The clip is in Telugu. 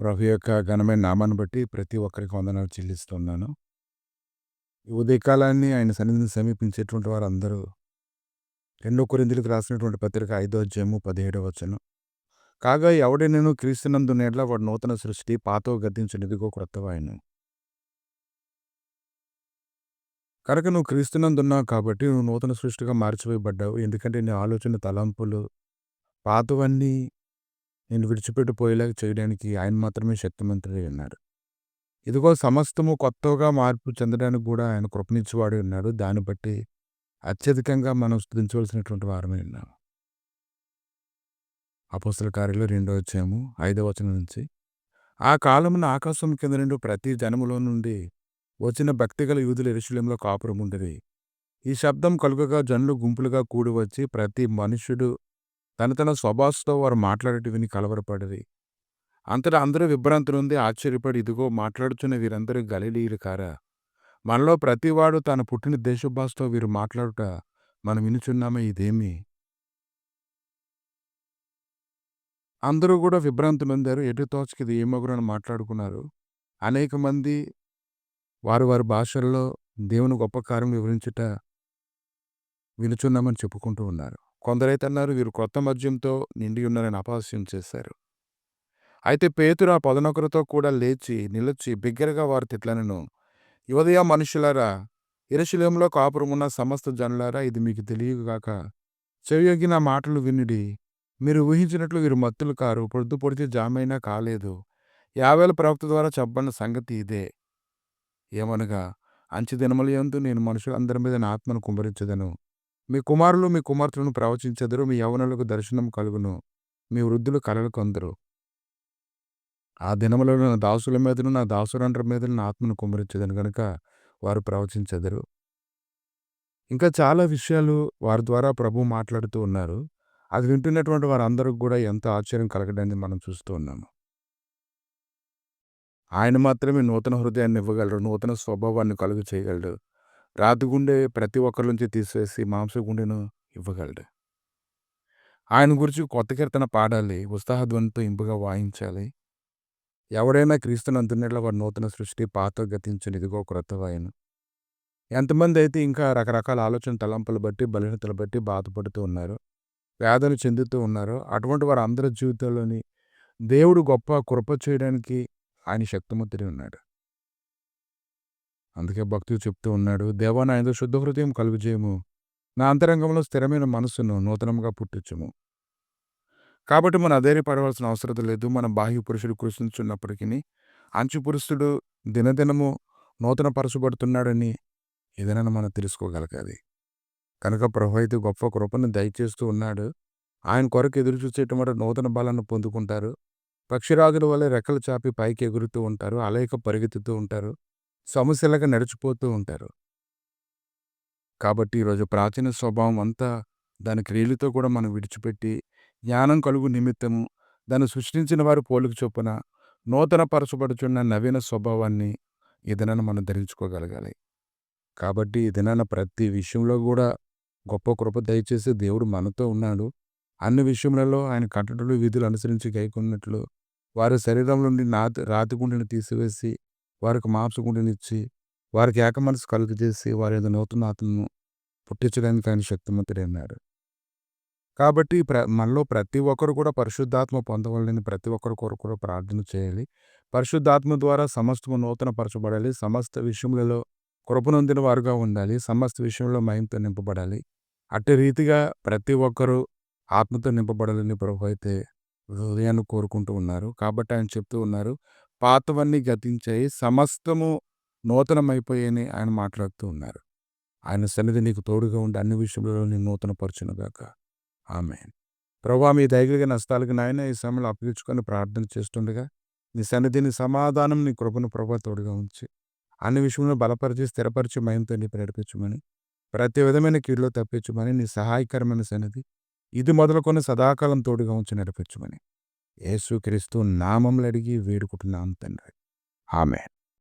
ప్రభు యొక్క ఘనమైన నామాన్ని బట్టి ప్రతి ఒక్కరికి వందనాలు చెల్లిస్తున్నాను. ఈ ఉదయకాలాన్ని ఆయన సన్నిధిని సమీపించేటువంటి వారందరూ 2 కొరింథీయులకు రాసినటువంటి పత్రిక 5వ అధ్యాయము 17వ వచనం. కాగా ఎవడైనను క్రీస్తునందున్న యెడల వాడు నూతన సృష్టి, పాతవి గతించెను, ఇదిగో క్రొత్తవాయెను. కనుక నువ్వు క్రీస్తునందున్నావు కాబట్టి నువ్వు నూతన సృష్టిగా మార్చివేయబడ్డావు. ఎందుకంటే నీ ఆలోచన, తలంపులు పాతవన్నీ నేను విడిచిపెట్టిపోయేలాగా చేయడానికి ఆయన మాత్రమే శక్తిమంతుడై ఉన్నాడు. ఇదిగో సమస్తము కొత్తగా మార్పు చెందడానికి కూడా ఆయన కృపనిచ్చేవాడై ఉన్నాడు. దాన్ని బట్టి అత్యధికంగా మనం స్తుతించవలసినటువంటి వారమై ఉన్నాం. అపోస్తల కార్యాలు 2వ అధ్యాయము 5వ వచనం నుంచి, ఆ కాలమున ఆకాశం కింద నుండి ప్రతి జనములో నుండి వచ్చిన భక్తిగల యూదులు యెరూషలేములో కాపురముండిరి. ఈ శబ్దం కలుగగా జనులు గుంపులుగా కూడి వచ్చి ప్రతి మనుష్యుడు తన తన స్వభాషతో వారు మాట్లాడేటి విని కలవరపడిరి. అంతటా అందరూ విభ్రాంతులొంది ఆశ్చర్యపడి, ఇదిగో మాట్లాడుచున్న వీరందరూ గలిలీయులు కారా? మనలో ప్రతివాడు తాను పుట్టిన దేశభాషతో వీరు మాట్లాడుట మనం వినుచున్నామే, ఇదేమి? అందరూ కూడా విభ్రాంతులొందారు. ఎటు తోచక ఇది ఏమగునని మాట్లాడుకున్నారు. అనేక మంది వారి వారి భాషల్లో దేవుని గొప్ప కార్యం వివరించుట వినుచున్నామని చెప్పుకుంటూ ఉన్నారు. కొందరైతే అన్నారు, వీరు క్రొత్త మద్యంతో నిండి ఉన్నారని అపహాస్యం చేశారు. అయితే పేతురు ఆ 11 కూడా లేచి నిలిచి బిగ్గరగా వారితో ఇట్లనెను, యూదయ మనుషులారా, యెరూషలేములో కాపురమున్న సమస్త జనులారా, ఇది మీకు తెలియగాక చెవియొగ్గి నా మాటలు వినుడి. మీరు ఊహించినట్లు వీరు మత్తులు కారు. పొద్దు పొడిచి జామైనా కాలేదు. యావేల ప్రవక్త ద్వారా చెప్పబడిన సంగతి ఇదే. ఏమనగా, అంచె దినములయందు నేను మనుషులందరి మీద నా ఆత్మను కుమ్మరించెదను. మీ కుమారులు మీ కుమార్తెలను ప్రవచించెదరు. మీ యవ్వనులకు దర్శనం కలుగును. మీ వృద్ధులు కలలు కందురు. ఆ దినములలో నా దాసుల మీదను నా దాసురండ్ర మీదను నా ఆత్మను కుమ్మరించెదను గనుక వారు ప్రవచించెదరు. ఇంకా చాలా విషయాలు వారి ద్వారా ప్రభువు మాట్లాడుతూ ఉన్నారు. అది వింటున్నటువంటి వారందరికి కూడా ఎంతో ఆశ్చర్యం కలగడాన్ని మనం చూస్తూ ఉన్నాము. ఆయన మాత్రమే నూతన హృదయాన్ని ఇవ్వగలడు. నూతన స్వభావాన్ని కలుగు చేయగలడు. రాతి గుండె ప్రతి ఒక్కరి నుంచి తీసివేసి మాంస గుండెను ఇవ్వగలడు. ఆయన గురించి కొత్త కీర్తన పాడాలి. ఉత్సాహధ్వనితో ఇంపుగా వాయించాలి. ఎవడైనా క్రీస్తునందున్నట్ల వాడు నూతన సృష్టి, పాతవి గతించెను, ఇదిగో క్రొత్తవాయెను. ఎంతమంది అయితే ఇంకా రకరకాల ఆలోచన తలంపులు బట్టి, బలహీనతలు బట్టి బాధపడుతూ ఉన్నారు, వేదన చెందుతూ ఉన్నారు, అటువంటి వారు అందరి జీవితంలోని దేవుడు గొప్ప కృప చేయడానికి ఆయన శక్తిమంతుడై ఉన్నాడు. అందుకే భక్తుడు చెప్తూ ఉన్నాడు, దేవా నా యందు శుద్ధ హృదయం కలుగజేయము, నా అంతరంగంలో స్థిరమైన మనస్సును నూతనంగా పుట్టించుము. కాబట్టి మనం అధైర్యపడవలసిన అవసరం లేదు. మన బాహ్య పురుషుడు కృషించున్నప్పటికీ అంచు పురుషుడు దినదినము నూతన పరచబడుతున్నాడని ఏదైనా మనం తెలుసుకోగలగాలి. కనుక ప్రభు అయితే గొప్ప కృపను దయచేస్తూ ఉన్నాడు. ఆయన కొరకు ఎదురు చూసేటమాట నూతన బలాన్ని పొందుకుంటారు. పక్షిరాజుల వల్ల రెక్కలు చాపి పైకి ఎగురుతూ ఉంటారు. అలయక పరిగెత్తుతూ ఉంటారు. సమస్యలుగా నడిచిపోతూ ఉంటారు. కాబట్టి ఈరోజు ప్రాచీన స్వభావం అంతా దాని క్రియలతో కూడా మనం విడిచిపెట్టి జ్ఞానం కలుగు నిమిత్తము దాన్ని సృష్టించిన వారు పోలిక చొప్పున నూతన పరచబడుచున్న నవీన స్వభావాన్ని ఈ దినాన మనం ధరించుకోగలగాలి. కాబట్టి ఈ దినాన ప్రతి విషయంలో కూడా గొప్ప కృప దయచేసి దేవుడు మనతో ఉన్నాడు. అన్ని విషయములలో ఆయన కట్టడలు విధులు అనుసరించి గైకొన్నట్లు వారి శరీరంలో నుండి రాతి గుండెని తీసివేసి వారికి మాంస గుండెనిచ్చి వారికి ఏక మనసు కలుగజేసి వారి యొక్క నూతన ఆత్మను పుట్టించడానికి ఆయన శక్తిమంతుడై ఉన్నాడు. కాబట్టి మనలో ప్రతి ఒక్కరు కూడా పరిశుద్ధాత్మ పొందవాలని ప్రతి ఒక్కరి కొరకు కూడా ప్రార్థన చేయాలి. పరిశుద్ధాత్మ ద్వారా సమస్తము నూతన పరచబడాలి. సమస్త విషయములలో కృపనొందిన వారుగా ఉండాలి. సమస్త విషయంలో మహిమతో నింపబడాలి. అట్టి రీతిగా ప్రతి ఒక్కరూ ఆత్మతో నింపబడాలని ప్రభు అయితే హృదయాన్ని కోరుకుంటూ ఉన్నారు. కాబట్టి ఆయన చెప్తూ ఉన్నారు, పాతవన్నీ గతించాయి, సమస్తము నూతనమైపోయాయని ఆయన మాట్లాడుతూ ఉన్నారు. ఆయన సన్నిధి నీకు తోడుగా ఉండి అన్ని విషయంలో నేను నూతన పరచునుగాక. ఆమేన్. ప్రభువా, మీ దయగలిగిన హస్తాలకు నాయన ఈ సమయంలో అప్పగించుకొని ప్రార్థన చేస్తుండగా నీ సన్నిధిని సమాధానం నీ కృపను ప్రభువా తోడుగా ఉంచి అన్ని విషయంలో బలపరిచి స్థిరపరిచి మహిమతో నీ నడిపించమని, ప్రతి విధమైన కీడులో తప్పించమని, నీ సహాయకరమైన సన్నిధి ఇది మొదలుకొని సదాకాలం తోడుగా ఉంచి నడిపించమని యేసుక్రీస్తు నామములో అడిగి వేడుకుంటున్నాం తండ్రి. ఆమేన్.